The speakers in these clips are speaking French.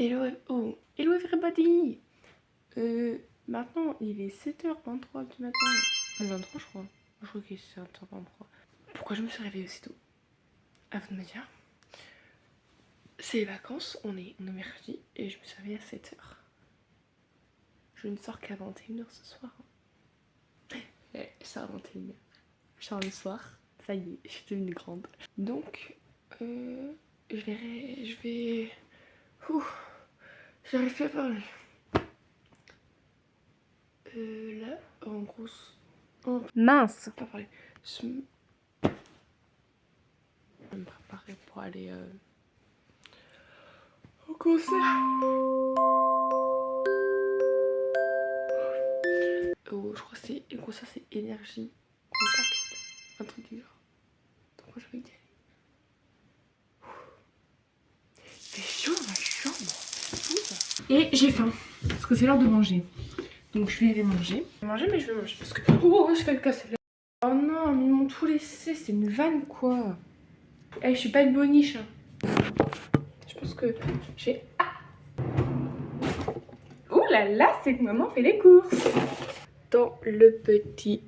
Hello everybody. Maintenant il est 7h23 du matin. 23 je crois. Je crois qu'il est 7h23. Pourquoi je me suis réveillée aussitôt? À vous de me dire. C'est les vacances, on est mercredi et je me suis réveillée à 7h. Je ne sors qu'à 21h ce soir. Je sors à 21h. Je sors le soir. Ça y est, je suis devenue grande. Donc, je vais... J'arrive plus à parler. Là, en gros... Mince, pas parler. Je vais me préparer pour aller au concert. Oh, je crois que c'est... Le concert, c'est Énergie Contact. Un truc du genre. Donc moi, j'ai envie d'y aller. C'est chaud dans ma chambre. Et j'ai faim. Parce que c'est l'heure de manger. Donc je vais aller manger. Mais je vais manger parce que... Oh, je fais le casser. Oh non, mais ils m'ont tout laissé. C'est une vanne quoi. Eh, je suis pas une boniche. Hein. Je pense que j'ai... Ah. Ouh là là, c'est que maman fait les courses. Dans le petit...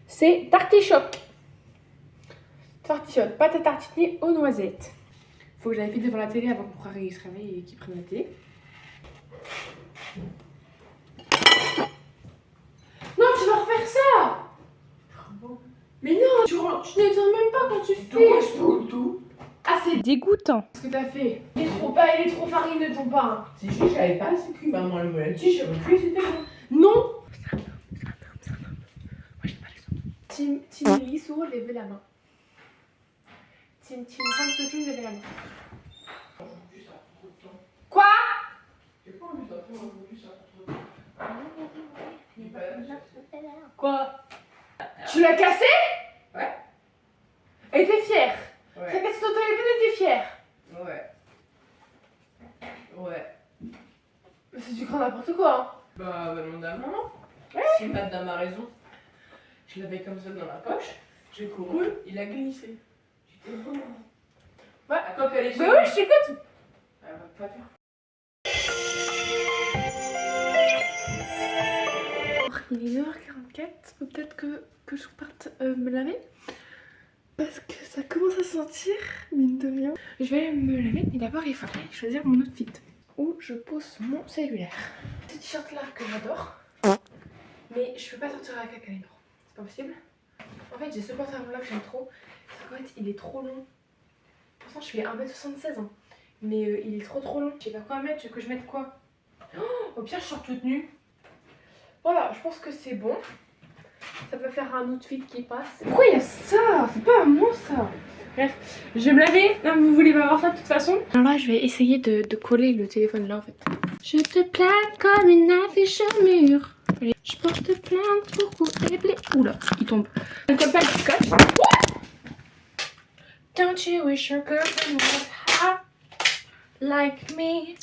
C'est Tartichoc. Tartichoc, pâte à tartiner aux noisettes. Faut que j'aille vite devant la télé avant que mon frère se réveille et qu'il prenne la télé. Non, tu vas refaire ça. Mais non, tu n'éteins même pas quand tu fais. Je peux tout. Ah, c'est dégoûtant. Ce que t'as fait. Il est trop farineux ton pain. C'est juste, j'avais pas assez cuit, maman elle me l'a dit, j'avais cru c'était bon. Non. Moi j'ai pas les autres. Team Lissou, levez la main. Team Ramsotune, levez la main. Quoi? J'ai pas envie d'en faire aujourd'hui, ça prend trop de temps. Quoi? Tu l'as cassé? Ouais. Et t'es fière? Ouais. T'as cassé ton téléphone et t'es fière? Ouais. Ouais. Mais c'est du grand n'importe quoi. Hein. Bah, demande à maman. Ouais. Si madame a raison. Je l'avais comme ça dans la poche, j'ai couru, il a glissé. J'étais vraiment. Ouais. Attends qu'elle est Bah oui, je t'écoute. Elle va pas faire. Il est 9h44, faut peut-être que je parte me laver. Parce que ça commence à sentir, mine de rien. Je vais aller me laver, mais d'abord il faudrait choisir mon outfit. Où je pose mon cellulaire. Ce t-shirt là que j'adore. Mais je peux pas sortir avec un calendrier. C'est pas possible. En fait j'ai ce pantalon là que j'aime trop. Sauf qu'en fait il est trop long. Pourtant je fais 1m76 hein. Mais il est trop long. Je sais pas quoi mettre, tu veux que je mette quoi? Au pire je sors toute nue. Voilà, je pense que c'est bon. Ça peut faire un outfit qui passe. Pourquoi il y a ça? C'est pas à moi ça. Bref, je vais me laver. Non, vous voulez pas voir ça de toute façon. Alors là, je vais essayer de coller le téléphone là en fait. Je te plains comme une affiche au mur. Allez, je porte plainte pour couper blé. Oula, il tombe. On colle pas le scotch. Don't you wish your girlfriend was hot like me?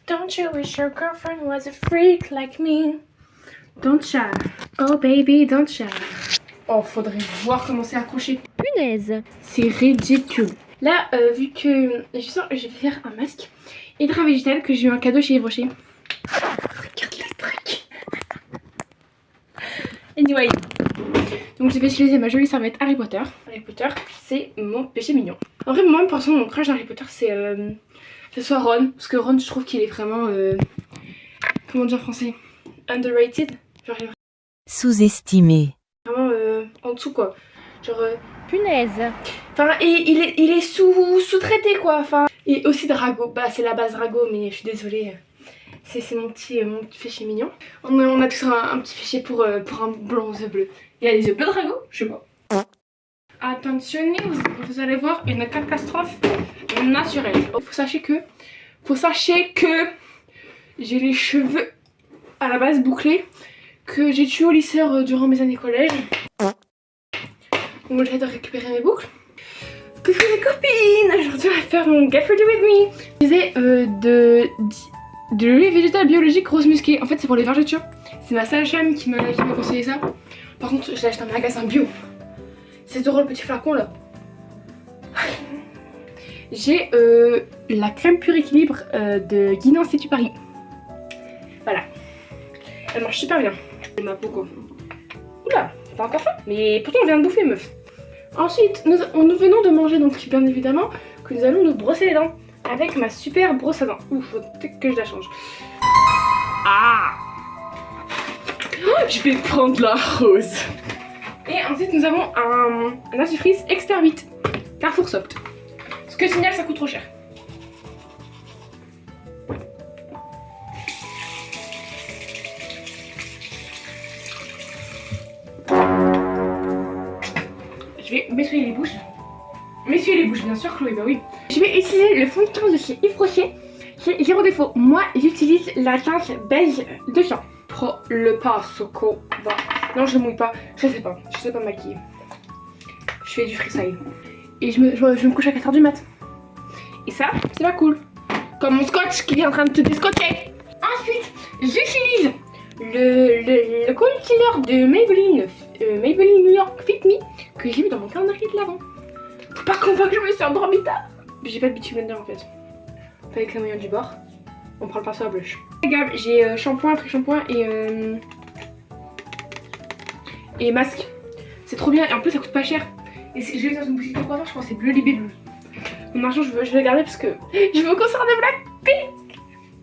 Don't you wish your girlfriend was a freak like me? Don't shy. Oh baby, don't shy. Oh, faudrait voir comment c'est accroché. Punaise. C'est ridicule. Là, vu que je vais faire un masque Hydra Végétal que j'ai eu un cadeau chez Yves Rocher. Regarde le truc. Anyway. Donc j'ai fait utiliser ma jolie serviette Harry Potter. Harry Potter, c'est mon péché mignon. En vrai, moi, pour mon crush d'Harry Potter, c'est ce soit Ron. Parce que Ron, je trouve qu'il est vraiment... comment dire en français? Underrated. Genre, Sous-estimé. vraiment en dessous quoi. Genre punaise. Enfin et il est sous-traité quoi. Enfin et aussi Drago. Bah c'est la base Drago mais je suis désolée. C'est mon petit fichier mignon. On a tous un petit fichier pour un blond aux yeux bleus. Il a les yeux bleus Drago? Je sais pas. Attention, vous allez voir une catastrophe naturelle. Faut sachez que j'ai les cheveux à la base bouclés. Que j'ai tué au lycée durant mes années collège. Donc j'ai de récupérer mes boucles. Coucou les copines! Aujourd'hui on va faire mon Get Ready With Me. Je disais de l'huile végétale biologique rose musquée. En fait c'est pour les vergetures. C'est ma sage-femme qui m'a conseillé ça. Par contre je l'ai acheté en magasin bio. C'est 16 € le petit flacon là. J'ai la crème pure équilibre de Guinan Institut Paris. Voilà. Elle marche super bien. C'est ma peau quoi. Oula, t'as encore faim? Mais pourtant on vient de bouffer meuf. Ensuite, nous venons de manger donc bien évidemment que nous allons nous brosser les dents avec ma super brosse à dents. Ouf, faut peut-être que je la change. Ah, oh, je vais prendre la rose. Et ensuite nous avons un dentifrice Expert 8 Carrefour Soft. Ce que signale ça coûte trop cher. Je vais m'essuyer les bouches. M'essuyer les bouches bien sûr Chloé, bah oui. Je vais utiliser le fond de teint de chez Yves Rocher. C'est zéro défaut. Moi j'utilise la teinte beige de champ. Pro le Pasoco va. Non je mouille pas, je sais pas me maquiller. Je fais du freestyle. Et je me couche à 4h du mat. Et ça, c'est pas cool. Comme mon scotch qui est en train de te déscotcher. Ensuite, j'utilise le concealer de Maybelline New York Fit Me que j'ai mis dans mon calendrier de l'avant. Faut pas qu'on voit que je me suis endormie tard. J'ai pas de beauty blender en fait. Avec la moyenne du bord, on prend le pinceau à blush. Regarde, j'ai shampoing, pré-shampoing et masque. C'est trop bien et en plus ça coûte pas cher. Et j'ai vu dans une boutique de coiffeur, je pense que c'est Bleu Libellule. Mon argent je vais le garder parce que je veux au concert de Blackpink.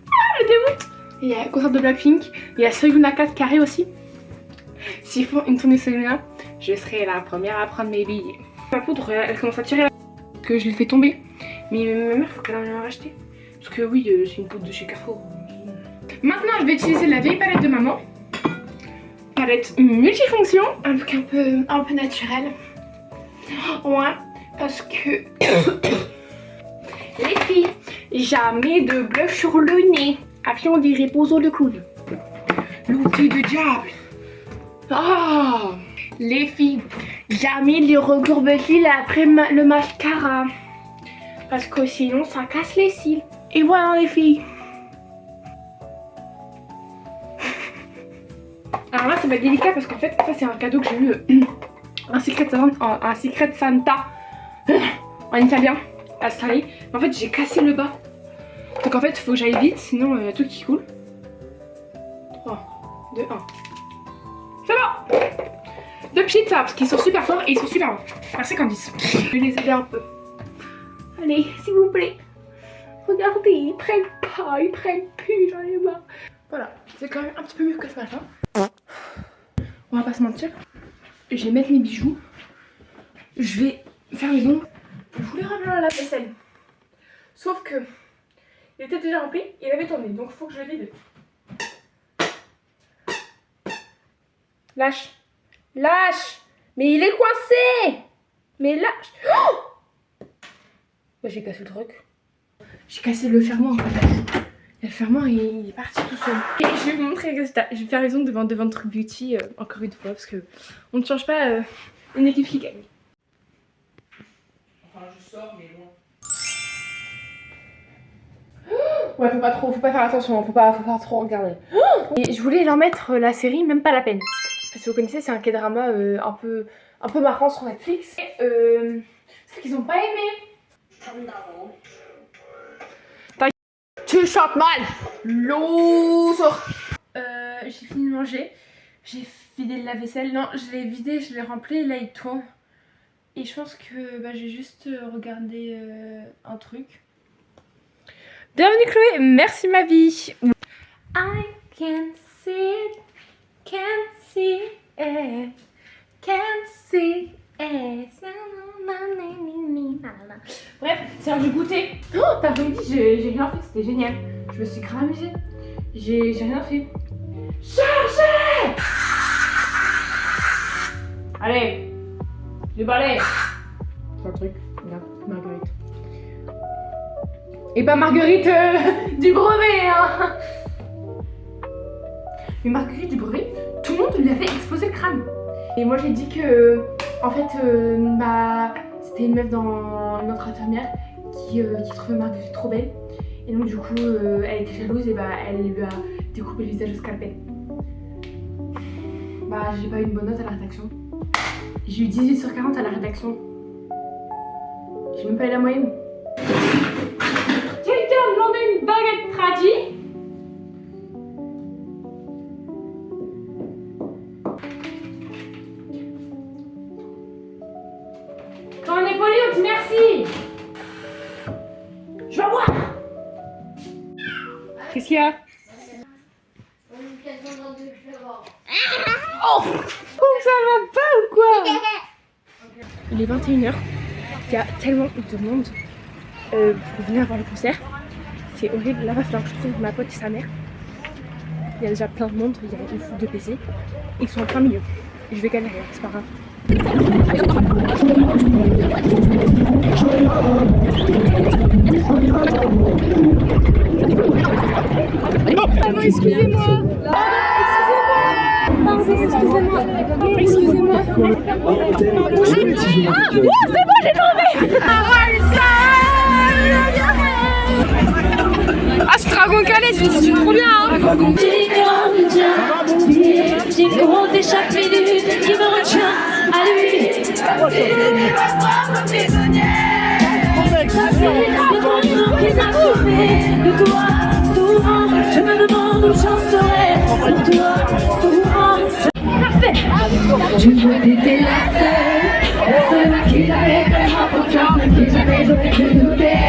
Ah le dégoût. Il y a le concert de Blackpink, il y a Soyuna 4 carré aussi. S'ils font une tournée Soyuna, je serai la première à prendre mes billets. Ma poudre elle commence à tirer là parce que je l'ai fait tomber. Mais ma mère faut qu'elle en ait racheté. Parce que oui c'est une poudre de chez Carrefour. Maintenant je vais utiliser la vieille palette de maman. Palette multifonction, un look un peu naturel. Ouais, parce que les filles, jamais de blush sur le nez. Après on dirait Bozo le clown. L'outil du diable. Ah, les filles, jamais les recourbe cils après le mascara. Parce que sinon ça casse les cils. Et voilà les filles. Alors là ça va être délicat parce qu'en fait ça c'est un cadeau que j'ai eu. Un Secret Santa en italien à Stanley. En fait j'ai cassé le bas. Donc en fait il faut que j'aille vite sinon il y a tout qui coule. 3, 2, 1. C'est bon. Deux petits ça parce qu'ils sont super forts et ils sont super bons. Merci Candice. Je vais les aider un peu. Allez s'il vous plaît. Regardez, ils prennent pas, ils prennent plus, j'en ai marre. Voilà, c'est quand même un petit peu mieux que ce matin. On va pas se mentir. Je vais mettre mes bijoux. Je vais faire les ongles. Je voulais remplir la vaisselle. Sauf que il était déjà rempli et il avait tourné. Donc il faut que je le vide. Lâche. Lâche. Mais il est coincé. Mais lâche. Oh, j'ai cassé le truc. J'ai cassé le fermoir en fait. Et le fermoir il est parti tout seul. Et je vais vous montrer le résultat. Je vais faire les ongles devant True Beauty encore une fois parce que on ne change pas une équipe qui gagne. Enfin je sors mais loin. Ouais faut pas faire attention, faut pas trop regarder. Et je voulais leur mettre la série Même pas la peine. Parce que vous connaissez c'est un K-drama un peu marrant sur Netflix. Et c'est qu'ils ont pas aimé. Tu chantes mal. Loser. J'ai fini de manger. J'ai vidé le lave-vaisselle. Non, je l'ai vidé, je l'ai rempli. Là, il tourne. Et je pense que j'ai juste regardé un truc. Bienvenue Chloé, merci ma vie. I can see it, can see it, can see it. Bref, c'est l'heure du goûter. Oh, t'as pas dit, j'ai rien fait, c'était génial. Je me suis grave amusée. J'ai rien fait. Chargez! Allez, du balai. C'est un truc, regarde, Marguerite. Et pas Marguerite du brevet, hein. Mais Marguerite du brevet, tout le monde lui avait explosé le crâne. Et moi j'ai dit que, en fait, c'était une meuf dans notre infirmière qui trouvait Marguerite trop belle. Et donc du coup, elle était jalouse et elle lui a découpé le visage au scalpel. J'ai pas eu une bonne note à la rédaction. J'ai eu 18 sur 40 à la rédaction. J'ai J'ai même pas eu la moyenne. Quelqu'un a demandé une baguette tradie? Quand on est poli, on dit merci. Je vais voir. Qu'est-ce qu'il y a? Oh, ça va pas ou quoi? Il est 21h. Il y a tellement de monde pour venir voir le concert. C'est horrible. Là, va falloir que je trouve ma pote et sa mère. Il y a déjà plein de monde. Il y a une foule de PC. Ils sont en plein milieu. Je vais galérer, c'est pas grave. Pardon, excusez-moi. Pardon, excusez-moi. Excusez-moi. C'est bon, j'ai trouvé. Ah, ce dragon calé, c'est trop bien. J'ai compté chaque minute qui me retient à lui. De toi, souvent, je me demande où j'en serais. Pour toi, souvent, je veux t'aider la seule qui l'avait vraiment confiance, qui jamais j'aurais pu douter.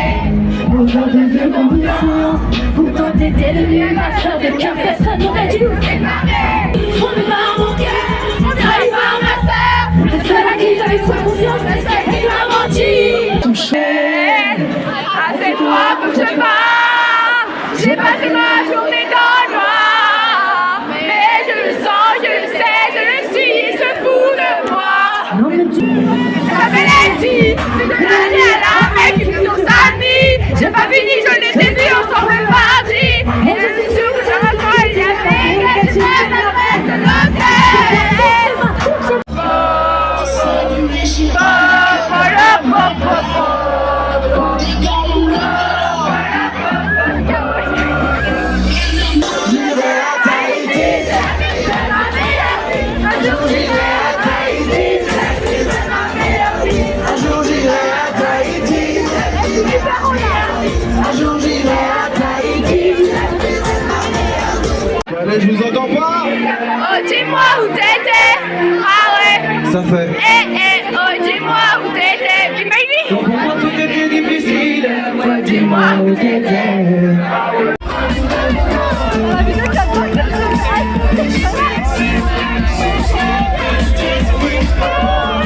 Aujourd'hui, de mon silence, pour toi t'étais le mieux, ma soeur de cœur, personne n'aurait dû nous séparer. On me bat mon cœur, on n'arrive pas ma soeur, la seule à qui j'avais foi confiance, la seule qui m'a menti. Ton chaîne, Ah, c'est toi que je parle. J'ai passé ma journée dans le noir. Mais je le sens, je le sais, je le suis, il se fout de moi. non mais tu Ça me l'a dit, c'est de l'année à la avec une grosse amie. J'ai pas fini, je l'étais vu, on s'en fait partie. Et je suis sûre que ça va pas, il y avait quelque chose de reste de l'hôtel. Allez, je vous entends pas. Oh, dis-moi où t'étais. Ah ouais. Ça fait. Oh, dis-moi où t'étais. Imagine. Pour moi tout était difficile. Ouais, dis-moi où t'étais.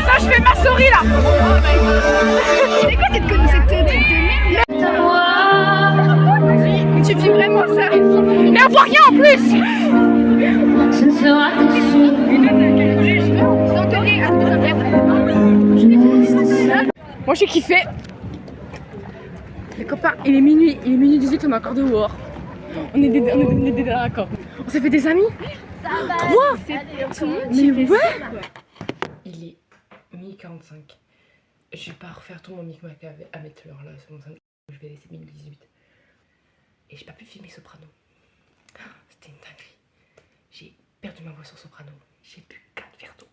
Ça, je fais ma souris là. C'est quoi cette de merde? Mais tu filmes vraiment ça. Mais on voit rien en plus. ce sera Moi j'ai kiffé. Les copains, il est minuit 18, on est encore dehors. On est des d'accord. On s'est fait des amis. Trois. Mais ouais. Il est 10h45. Je vais pas refaire tout mon micmac à mettre l'heure là, c'est bon, je vais laisser 1018. Et j'ai pas pu filmer Soprano. C'était une dinguerie. J'ai perdu ma voix sur Soprano. J'ai bu 4 verres d'eau.